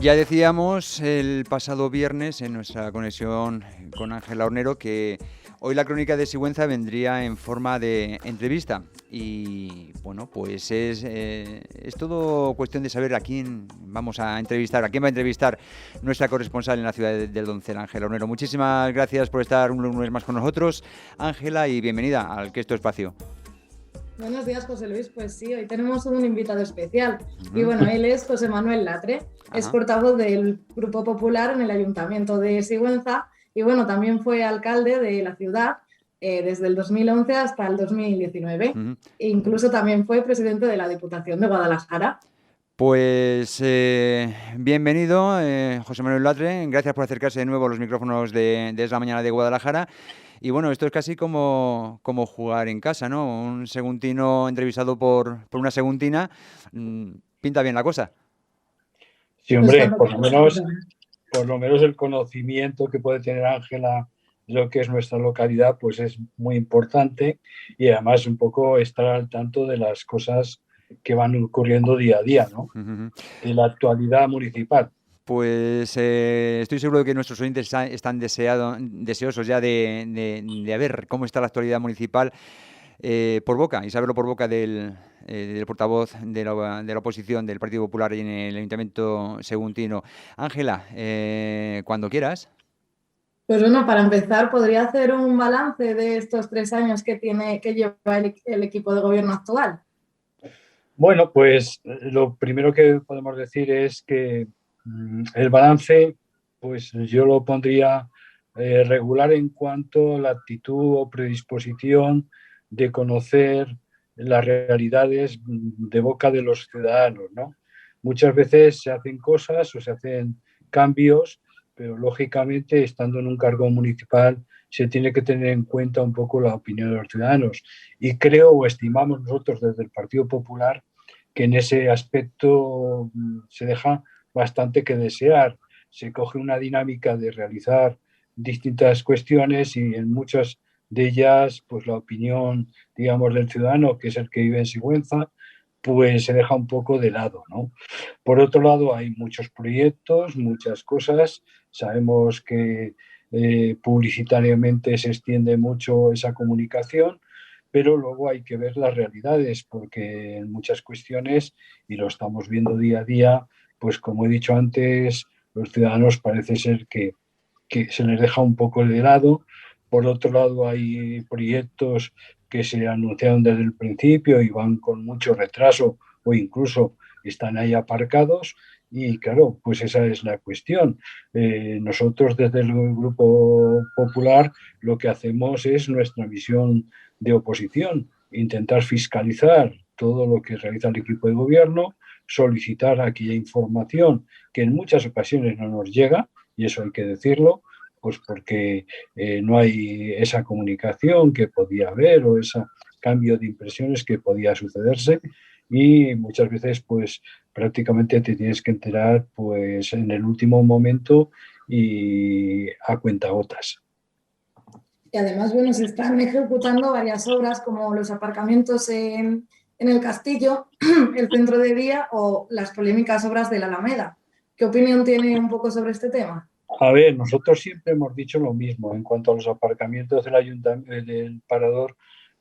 Ya decíamos el pasado viernes en nuestra conexión con Ángela Hornero que hoy la crónica de Sigüenza vendría en forma de entrevista y bueno, pues es todo cuestión de saber a quién vamos a entrevistar, a quién va a entrevistar nuestra corresponsal en la ciudad del Doncel, Ángela Hornero. Muchísimas gracias por estar un lunes más con nosotros, Ángela, y bienvenida al Que Esto Espacio. Buenos días, José Luis. Pues sí, hoy tenemos un invitado especial. Y Uh-huh. bueno, él es José Manuel Latre, es portavoz del Grupo Popular en el Ayuntamiento de Sigüenza y bueno, también fue alcalde de la ciudad desde el 2011 hasta el 2019. Uh-huh. E incluso también fue presidente de la Diputación de Guadalajara. Pues bienvenido, José Manuel Latre. Gracias por acercarse de nuevo a los micrófonos de Es la Mañana de Guadalajara. Y bueno, esto es casi como jugar en casa, ¿no? Un seguntino entrevistado por una seguntina. Pinta bien la cosa. Sí, Pues hombre, cuando quieras. por lo menos el conocimiento que puede tener Ángela de lo que es nuestra localidad, pues es muy importante y además un poco estar al tanto de las cosas que van ocurriendo día a día, ¿no? Uh-huh. De la actualidad municipal. Pues estoy seguro de que nuestros oyentes están deseosos ya de ver cómo está la actualidad municipal por boca, y saberlo por boca del portavoz de la oposición del Partido Popular en el Ayuntamiento seguntino. Ángela, cuando quieras. Pues bueno, para empezar, podría hacer un balance de estos 3 años que lleva el equipo de gobierno actual. Bueno, pues lo primero que podemos decir es que el balance, pues yo lo pondría regular en cuanto a la actitud o predisposición de conocer las realidades de boca de los ciudadanos, ¿no? Muchas veces se hacen cosas o se hacen cambios, pero lógicamente, estando en un cargo municipal, se tiene que tener en cuenta un poco la opinión de los ciudadanos. Y creo o estimamos nosotros desde el Partido Popular que en ese aspecto se deja bastante que desear. Se coge una dinámica de realizar distintas cuestiones y en muchas de ellas, pues la opinión, digamos, del ciudadano, que es el que vive en Sigüenza, pues se deja un poco de lado, ¿no? Por otro lado, hay muchos proyectos, muchas cosas. Sabemos que publicitariamente se extiende mucho esa comunicación, pero luego hay que ver las realidades, porque en muchas cuestiones, y lo estamos viendo día a día, pues como he dicho antes, los ciudadanos parece ser que se les deja un poco de lado. Por otro lado, hay proyectos que se anunciaron desde el principio y van con mucho retraso o incluso están ahí aparcados. Y claro, pues esa es la cuestión. Nosotros desde el Grupo Popular lo que hacemos es nuestra misión de oposición, intentar fiscalizar todo lo que realiza el equipo de gobierno, solicitar aquella información que en muchas ocasiones no nos llega, y eso hay que decirlo, pues porque no hay esa comunicación que podía haber o ese cambio de impresiones que podía sucederse, y muchas veces pues prácticamente te tienes que enterar pues en el último momento y a cuentagotas. Y además, bueno, se están ejecutando varias obras como los aparcamientos en el Castillo, el centro de día o las polémicas obras de la Alameda. ¿Qué opinión tiene un poco sobre este tema? A ver, nosotros siempre hemos dicho lo mismo. En cuanto a los aparcamientos del ayuntamiento, del parador,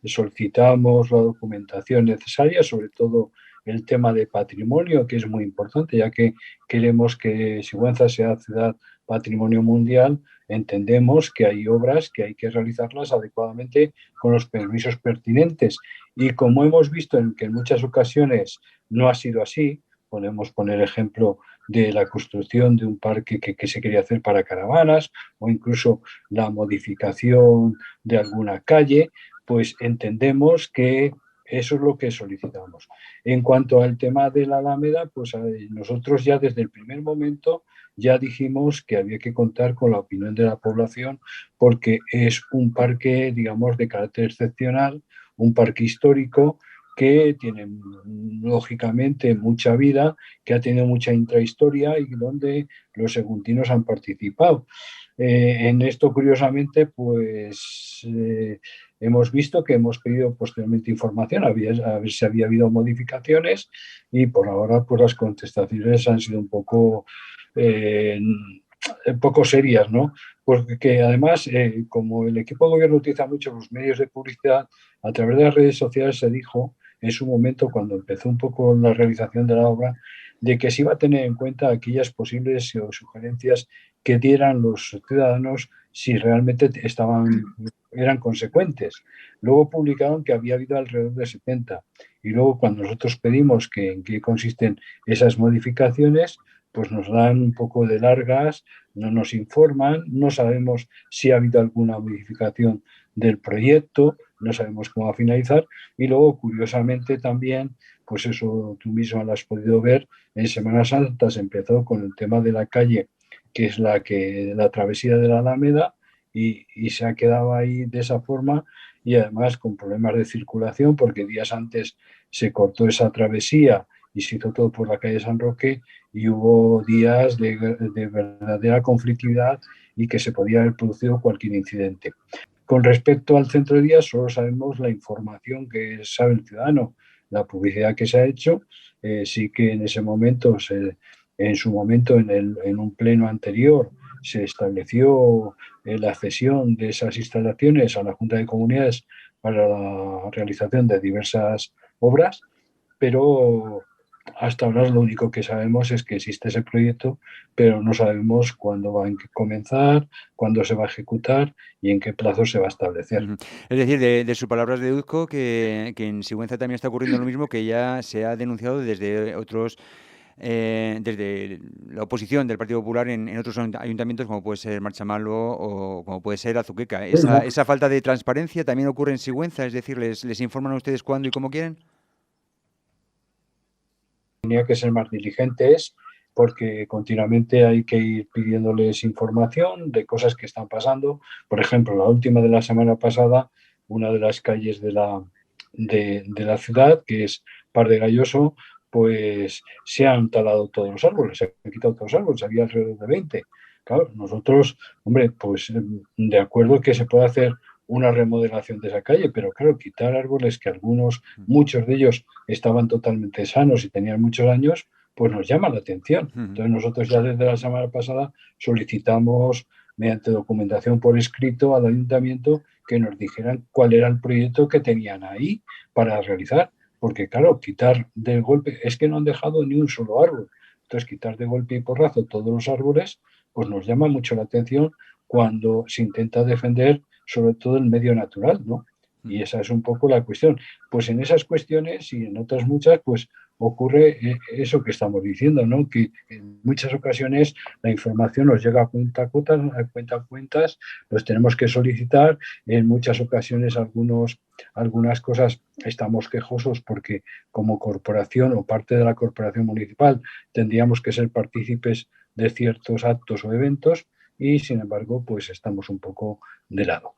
solicitamos la documentación necesaria, sobre todo el tema de patrimonio, que es muy importante, ya que queremos que Sigüenza sea ciudad patrimonio mundial. Entendemos que hay obras que hay que realizarlas adecuadamente con los permisos pertinentes. Y como hemos visto que en muchas ocasiones no ha sido así, podemos poner ejemplo de la construcción de un parque que se quería hacer para caravanas o incluso la modificación de alguna calle, pues entendemos que eso es lo que solicitamos. En cuanto al tema de la Alameda, pues nosotros ya desde el primer momento ya dijimos que había que contar con la opinión de la población porque es un parque, digamos, de carácter excepcional, un parque histórico que tiene lógicamente mucha vida, que ha tenido mucha intrahistoria y donde los seguntinos han participado. En esto, curiosamente, pues hemos visto que hemos pedido posteriormente información, a ver si había habido modificaciones, y por ahora pues las contestaciones han sido un poco serias, ¿no? Porque además, como el equipo de gobierno utiliza mucho los medios de publicidad, a través de las redes sociales se dijo en su momento, cuando empezó un poco la realización de la obra, de que se iba a tener en cuenta aquellas posibles sugerencias que dieran los ciudadanos si realmente eran consecuentes. Luego publicaron que había habido alrededor de 70, y luego cuando nosotros pedimos que en qué consisten esas modificaciones, pues nos dan un poco de largas, no nos informan, no sabemos si ha habido alguna modificación del proyecto, no sabemos cómo va a finalizar, y luego curiosamente también, pues eso tú mismo lo has podido ver, en Semana Santa se empezó con el tema de la calle, que es la travesía de la Alameda, y se ha quedado ahí de esa forma, y además con problemas de circulación, porque días antes se cortó esa travesía y se hizo todo por la calle San Roque, y hubo días de verdadera conflictividad y que se podía haber producido cualquier incidente. Con respecto al centro de día, solo sabemos la información que sabe el ciudadano, la publicidad que se ha hecho. Sí que en ese momento, en su momento, en un pleno anterior, se estableció la cesión de esas instalaciones a la Junta de Comunidades para la realización de diversas obras, pero hasta ahora lo único que sabemos es que existe ese proyecto, pero no sabemos cuándo va a comenzar, cuándo se va a ejecutar y en qué plazo se va a establecer. Es decir, de sus palabras deduzco que en Sigüenza también está ocurriendo lo mismo, que ya se ha denunciado desde otros, desde la oposición del Partido Popular en otros ayuntamientos, como puede ser Marchamalo o como puede ser Azuqueca. ¿Esa falta de transparencia también ocurre en Sigüenza? Es decir, ¿les informan a ustedes cuándo y cómo quieren? Tenía que ser más diligentes, porque continuamente hay que ir pidiéndoles información de cosas que están pasando. Por ejemplo, la última de la semana pasada, una de las calles de la ciudad, que es Par de Galloso, pues se han talado todos los árboles, se han quitado todos los árboles, había alrededor de 20. Claro, nosotros, hombre, pues de acuerdo que se puede hacer una remodelación de esa calle, pero claro, quitar árboles que muchos de ellos estaban totalmente sanos y tenían muchos años, pues nos llama la atención. Entonces nosotros ya desde la semana pasada solicitamos mediante documentación por escrito al ayuntamiento que nos dijeran cuál era el proyecto que tenían ahí para realizar, porque claro, quitar de golpe, es que no han dejado ni un solo árbol. Entonces quitar de golpe y porrazo todos los árboles, pues nos llama mucho la atención cuando se intenta defender sobre todo el medio natural, ¿no? Y esa es un poco la cuestión. Pues en esas cuestiones y en otras muchas, pues ocurre eso que estamos diciendo, ¿no? Que en muchas ocasiones la información nos llega a cuentas, los tenemos que solicitar. En muchas ocasiones algunas cosas estamos quejosos porque como corporación o parte de la corporación municipal tendríamos que ser partícipes de ciertos actos o eventos, y sin embargo pues estamos un poco de lado.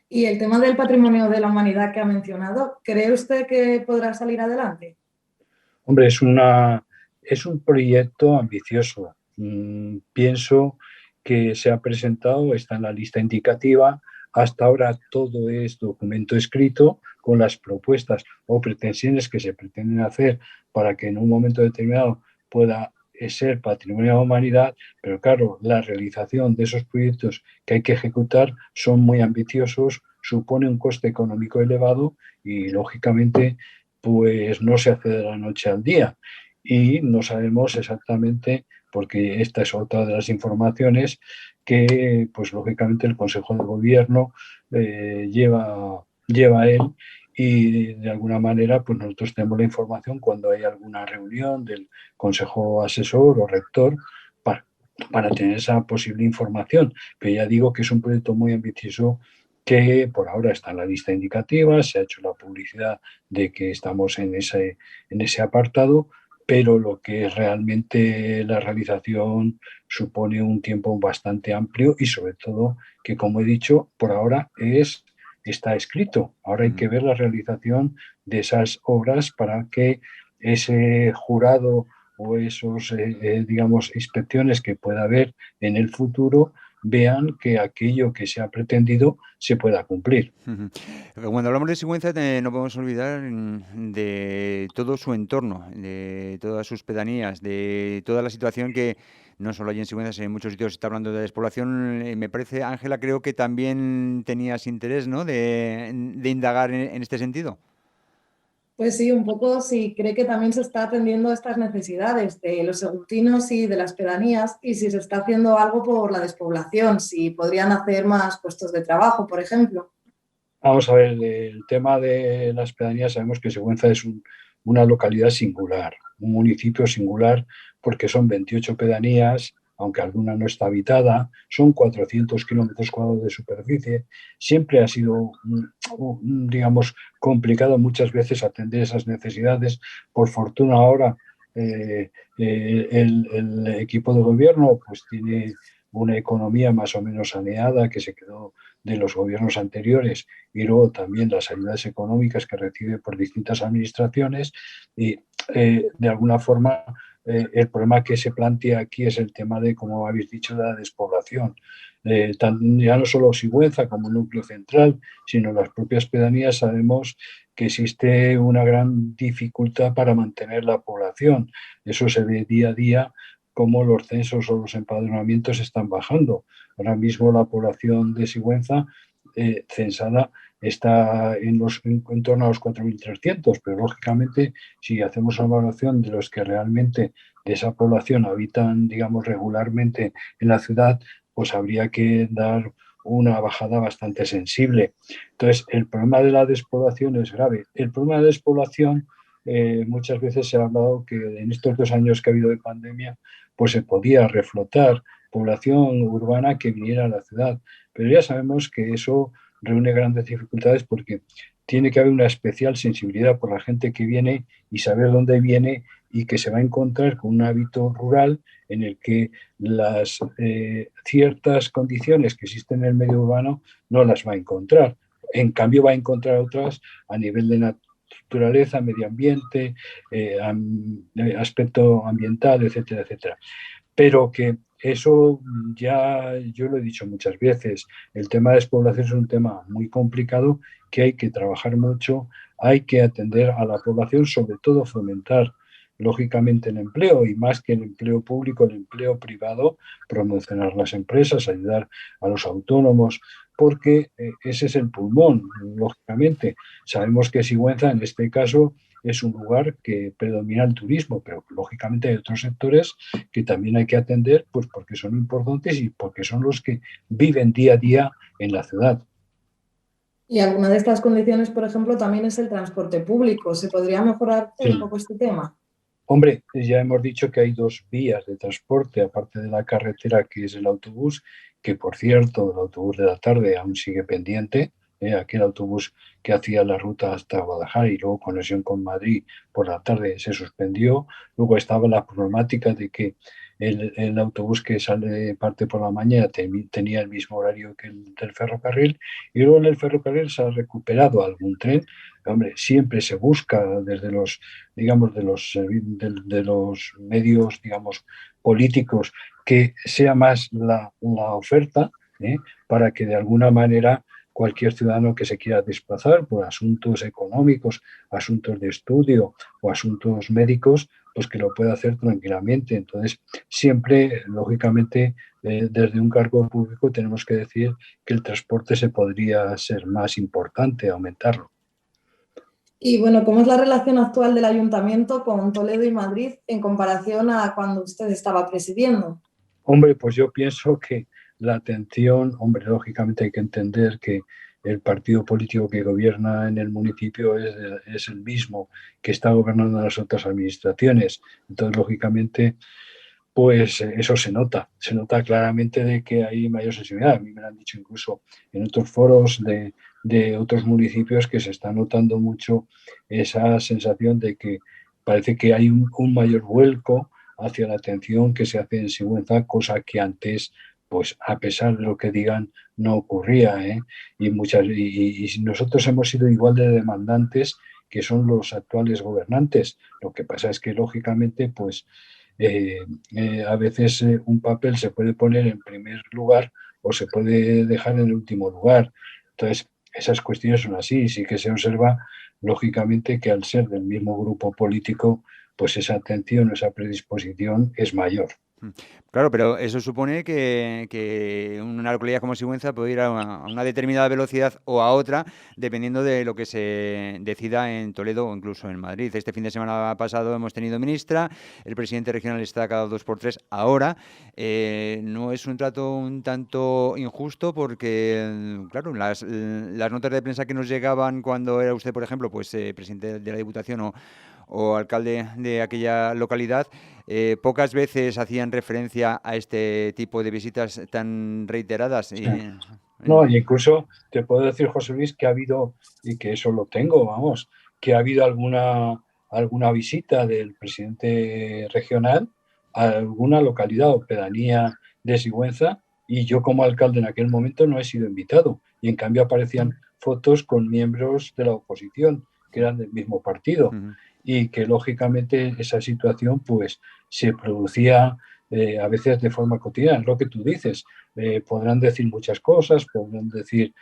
Y el tema del patrimonio de la humanidad que ha mencionado, ¿cree usted que podrá salir adelante? Hombre, es un proyecto ambicioso. Pienso que se ha presentado, está en la lista indicativa. Hasta ahora todo es documento escrito con las propuestas o pretensiones que se pretenden hacer para que en un momento determinado pueda ser patrimonio de la humanidad, pero claro, la realización de esos proyectos que hay que ejecutar son muy ambiciosos, supone un coste económico elevado y, lógicamente, pues no se hace de la noche al día, y no sabemos exactamente, porque esta es otra de las informaciones que, pues lógicamente, el Consejo de Gobierno lleva a él, y de alguna manera pues nosotros tenemos la información cuando hay alguna reunión del Consejo Asesor o Rector para tener esa posible información. Pero ya digo que es un proyecto muy ambicioso que por ahora está en la lista indicativa, se ha hecho la publicidad de que estamos en ese apartado, pero lo que es realmente la realización supone un tiempo bastante amplio y sobre todo que, como he dicho, por ahora está escrito. Ahora hay que ver la realización de esas obras para que ese jurado o esos, digamos, inspecciones que pueda haber en el futuro, vean que aquello que se ha pretendido se pueda cumplir. Cuando hablamos de Sigüenza, no podemos olvidar de todo su entorno, de todas sus pedanías, de toda la situación que no solo hay en Sigüenza, sino en muchos sitios se está hablando de despoblación. Me parece, Ángela, creo que también tenías interés, ¿no?, de indagar en este sentido. Pues sí, un poco sí, cree que también se está atendiendo a estas necesidades de los saguntinos y de las pedanías y si se está haciendo algo por la despoblación, si podrían hacer más puestos de trabajo, por ejemplo. Vamos a ver, el tema de las pedanías, sabemos que Sigüenza es una localidad singular, un municipio singular, porque son 28 pedanías, aunque alguna no está habitada, son 400 kilómetros cuadrados de superficie. Siempre ha sido, digamos, complicado muchas veces atender esas necesidades. Por fortuna ahora el equipo de gobierno pues tiene una economía más o menos saneada que se quedó de los gobiernos anteriores y luego también las ayudas económicas que recibe por distintas administraciones y de alguna forma el problema que se plantea aquí es el tema de, como habéis dicho, de la despoblación. Ya no solo Sigüenza como núcleo central, sino las propias pedanías sabemos que existe una gran dificultad para mantener la población. Eso se ve día a día cómo los censos o los empadronamientos están bajando. Ahora mismo la población de Sigüenza censada está en torno a los 4.300, pero lógicamente si hacemos una evaluación de los que realmente de esa población habitan, digamos, regularmente en la ciudad, pues habría que dar una bajada bastante sensible. Entonces, el problema de la despoblación es grave. El problema de la despoblación, muchas veces se ha hablado que en estos 2 años que ha habido de pandemia, pues se podía reflotar población urbana que viniera a la ciudad. Pero ya sabemos que eso reúne grandes dificultades porque tiene que haber una especial sensibilidad por la gente que viene y saber dónde viene y que se va a encontrar con un hábito rural en el que las ciertas condiciones que existen en el medio urbano no las va a encontrar. En cambio, va a encontrar otras a nivel de naturaleza, medio ambiente, aspecto ambiental, etcétera, etcétera. Pero que eso ya yo lo he dicho muchas veces, el tema de despoblación es un tema muy complicado que hay que trabajar mucho, hay que atender a la población, sobre todo fomentar lógicamente el empleo y más que el empleo público, el empleo privado, promocionar las empresas, ayudar a los autónomos, porque ese es el pulmón, lógicamente. Sabemos que Sigüenza en este caso es un lugar que predomina el turismo, pero lógicamente hay otros sectores que también hay que atender, pues porque son importantes y porque son los que viven día a día en la ciudad. Y alguna de estas condiciones, por ejemplo, también es el transporte público. ¿Se podría mejorar Sí. un poco este tema? Hombre, ya hemos dicho que hay 2 vías de transporte, aparte de la carretera que es el autobús, que por cierto, el autobús de la tarde aún sigue pendiente, aquel autobús que hacía la ruta hasta Guadalajara y luego conexión con Madrid por la tarde se suspendió. Luego estaba la problemática de que el autobús que parte por la mañana tenía el mismo horario que el del ferrocarril y luego en el ferrocarril se ha recuperado algún tren. Hombre, siempre se busca desde los, digamos, de los medios, digamos, políticos que sea más la oferta, para que de alguna manera cualquier ciudadano que se quiera desplazar por asuntos económicos, asuntos de estudio o asuntos médicos, pues que lo pueda hacer tranquilamente. Entonces, siempre, lógicamente, desde un cargo público tenemos que decir que el transporte se podría ser más importante, aumentarlo. Y bueno, ¿cómo es la relación actual del ayuntamiento con Toledo y Madrid en comparación a cuando usted estaba presidiendo? Hombre, pues yo pienso que la atención, hombre, lógicamente hay que entender que el partido político que gobierna en el municipio es el mismo que está gobernando las otras administraciones. Entonces, lógicamente, pues eso se nota claramente de que hay mayor sensibilidad. A mí me lo han dicho incluso en otros foros de otros municipios que se está notando mucho esa sensación de que parece que hay un mayor vuelco hacia la atención que se hace en Sigüenza, cosa que antes, pues a pesar de lo que digan, no ocurría, ¿eh? Y nosotros hemos sido igual de demandantes que son los actuales gobernantes. Lo que pasa es que, lógicamente, pues a veces un papel se puede poner en primer lugar o se puede dejar en el último lugar. Entonces, esas cuestiones son así. Sí que se observa, lógicamente, que al ser del mismo grupo político, pues esa atención, esa predisposición es mayor. Claro, pero eso supone que una localidad como Sigüenza puede ir a una determinada velocidad o a otra, dependiendo de lo que se decida en Toledo o incluso en Madrid. Este fin de semana pasado hemos tenido ministra, el presidente regional está cada 2 por 3 ahora. No es un trato un tanto injusto porque, claro, las notas de prensa que nos llegaban cuando era usted, por ejemplo, pues presidente de la Diputación o alcalde de aquella localidad, pocas veces hacían referencia a este tipo de visitas tan reiteradas. Sí. No, y incluso te puedo decir, José Luis, que ha habido, y que eso lo tengo, vamos, que ha habido alguna visita del presidente regional a alguna localidad o pedanía de Sigüenza, y yo como alcalde en aquel momento no he sido invitado. Y en cambio aparecían fotos con miembros de la oposición, que eran del mismo partido, y que lógicamente esa situación pues se producía a veces de forma cotidiana. Es lo que tú dices. Podrán decir muchas cosas, podrán decir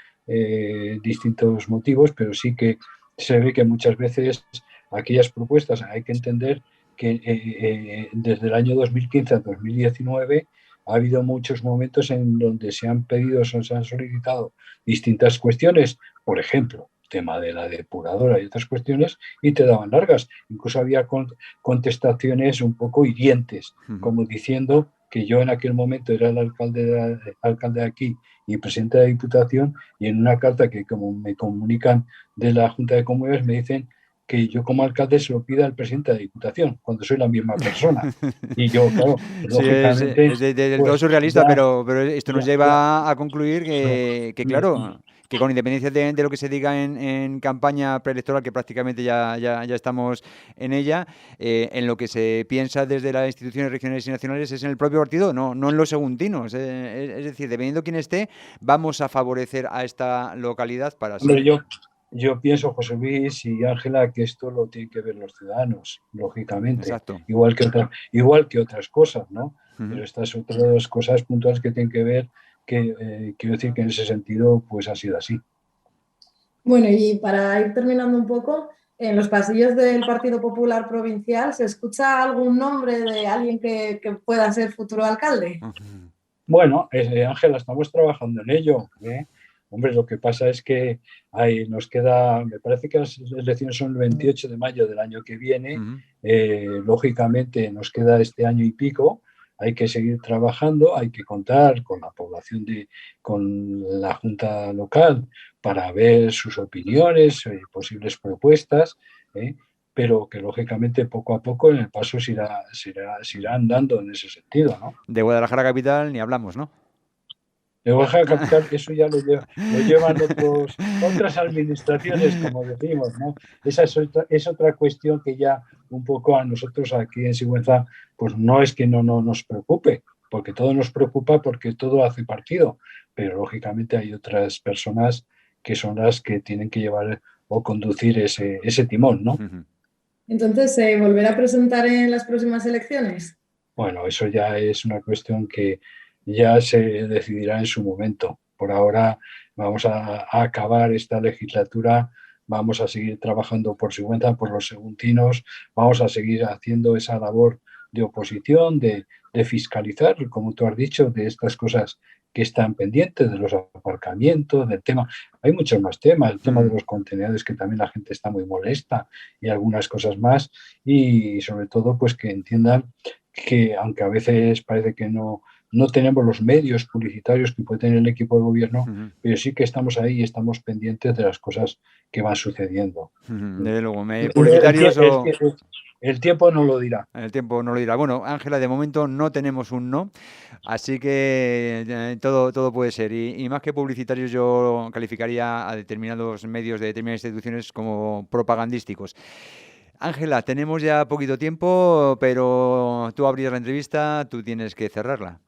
distintos motivos, pero sí que se ve que muchas veces aquellas propuestas hay que entender que desde el año 2015 a 2019 ha habido muchos momentos en donde se han pedido, se han solicitado distintas cuestiones, por ejemplo, tema de la depuradora y otras cuestiones, y te daban largas. Incluso había contestaciones un poco hirientes, como diciendo que yo en aquel momento era el alcalde de aquí y presidente de la Diputación, y en una carta que como me comunican de la Junta de Comunidades me dicen que yo como alcalde se lo pida al presidente de la Diputación, cuando soy la misma persona. Y yo, claro, Sí, lógicamente, del todo pues surrealista, ya, pero esto nos ya, lleva a concluir no, claro, que con independencia de lo que se diga en campaña preelectoral, que prácticamente ya estamos en ella, en lo que se piensa desde las instituciones regionales y nacionales es en el propio partido, no en los segundinos. Es decir, dependiendo de quién esté, vamos a favorecer a esta localidad para hombre, así. yo pienso, José Luis y Ángela, que esto lo tienen que ver los ciudadanos, lógicamente, Exacto. igual que otras cosas, ¿no? Ujú. Pero estas otras cosas puntuales que tienen que ver, que quiero decir que en ese sentido, pues ha sido así. Bueno, y para ir terminando un poco, en los pasillos del Partido Popular Provincial, ¿se escucha algún nombre de alguien que pueda ser futuro alcalde? Ujú. Bueno, Ángela, estamos trabajando en ello, ¿eh? Hombre, lo que pasa es que ahí nos queda, me parece que las elecciones son el 28 de mayo del año que viene, Ujú. lógicamente nos queda este año y pico, hay que seguir trabajando, hay que contar con la población, con la Junta local para ver sus opiniones, posibles propuestas, ¿eh? Pero que lógicamente poco a poco en el paso se irá andando en ese sentido, ¿no? De Guadalajara capital ni hablamos, ¿no? De Oaxaca capital, eso ya lo llevan otras administraciones, como decimos, ¿no? Esa es otra cuestión que ya un poco a nosotros aquí en Sigüenza, pues no es que no nos preocupe, porque todo nos preocupa porque todo hace partido, pero lógicamente hay otras personas que son las que tienen que llevar o conducir ese timón, ¿no? Ujú. Entonces, ¿se volverá a presentar en las próximas elecciones? Bueno, eso ya es una cuestión que ya se decidirá en su momento. Por ahora vamos a acabar esta legislatura, vamos a seguir trabajando por su cuenta, por los seguntinos, vamos a seguir haciendo esa labor de oposición, de fiscalizar, como tú has dicho, de estas cosas que están pendientes, de los aparcamientos, del tema. Hay muchos más temas, el tema de Ujú. los contenedores, que también la gente está muy molesta, y algunas cosas más, y sobre todo pues que entiendan que aunque a veces parece que no tenemos los medios publicitarios que puede tener el equipo de gobierno, Ujú. pero sí que estamos ahí y estamos pendientes de las cosas que van sucediendo. Ujú. Desde luego, El, publicitarios el- o el- el tiempo no lo dirá. el tiempo no lo dirá. Bueno, Ángela, de momento no tenemos un no, así que todo puede ser. Y más que publicitarios, yo calificaría a determinados medios de determinadas instituciones como propagandísticos. Ángela, tenemos ya poquito tiempo, pero tú abrías la entrevista, tú tienes que cerrarla.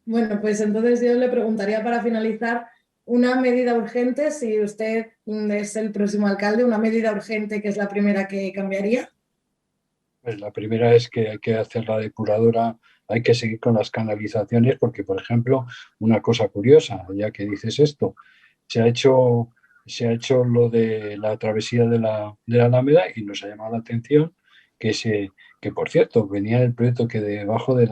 Bueno, pues entonces yo le preguntaría para finalizar una medida urgente, si usted es el próximo alcalde, una medida urgente que es la primera que cambiaría. Pues la primera es que hay que hacer la depuradora hay que seguir con las canalizaciones porque, por ejemplo, una cosa curiosa, ya que dices esto, se ha hecho lo de la travesía de la Alameda y nos ha llamado la atención que por cierto, venía el proyecto que debajo de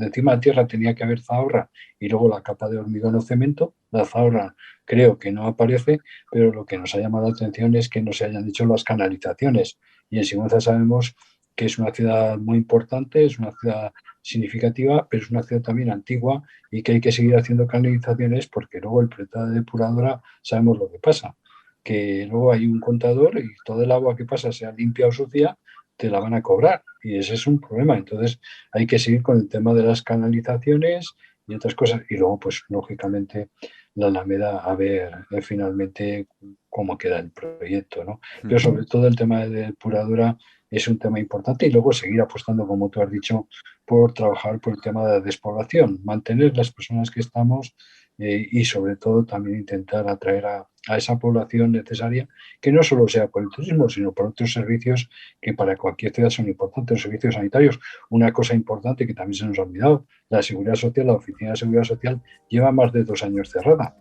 encima de la tierra tenía que haber zahorra y luego la capa de hormigón o cemento. La zahorra creo que no aparece, pero lo que nos ha llamado la atención es que no se hayan hecho las canalizaciones. Y en Sigüenza sabemos que es una ciudad muy importante, es una ciudad significativa, pero es una ciudad también antigua y que hay que seguir haciendo canalizaciones porque luego el proyecto de depuradora sabemos lo que pasa, que luego hay un contador y todo el agua que pasa, sea limpia o sucia, te la van a cobrar y ese es un problema. Entonces hay que seguir con el tema de las canalizaciones y otras cosas. Y luego, pues lógicamente, la Alameda, a ver finalmente cómo queda el proyecto, ¿no? Pero sobre todo el tema de depuradora es un tema importante y luego seguir apostando, como tú has dicho, por trabajar por el tema de la despoblación, mantener las personas que estamos y sobre todo también intentar atraer a esa población necesaria, que no solo sea por el turismo, sino por otros servicios que para cualquier ciudad son importantes, los servicios sanitarios. Una cosa importante que también se nos ha olvidado, la Seguridad Social, la Oficina de Seguridad Social lleva más de 2 años cerrada.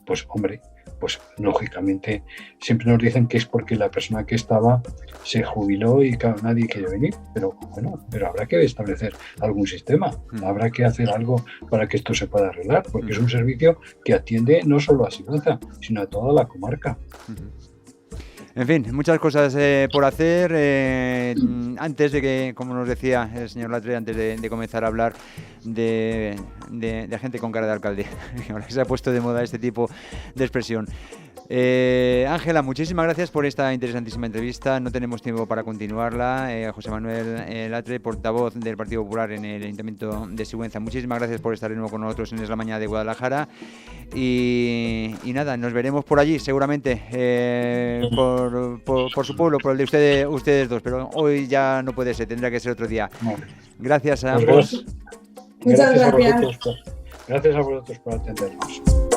Pues hombre, pues lógicamente siempre nos dicen que es porque la persona que estaba se jubiló y claro, nadie quiere venir, pero bueno, pero habrá que establecer algún sistema, habrá que hacer algo para que esto se pueda arreglar, porque es un servicio que atiende no solo a Sigüenza, sino a toda la comarca. En fin, muchas cosas por hacer. Antes de que, como nos decía el señor Latre, antes de comenzar a hablar de gente con cara de alcalde, ahora que se ha puesto de moda este tipo de expresión. Ángela, muchísimas gracias por esta interesantísima entrevista. No tenemos tiempo para continuarla. José Manuel Latre, portavoz del Partido Popular en el Ayuntamiento de Sigüenza, muchísimas gracias por estar de nuevo con nosotros en Es la Mañana de Guadalajara. Y nada, nos veremos por allí seguramente, por su pueblo, por el de ustedes dos, pero hoy ya no puede ser, tendrá que ser otro día. Gracias a ambos. Muchas gracias. Gracias a vosotros por atendernos.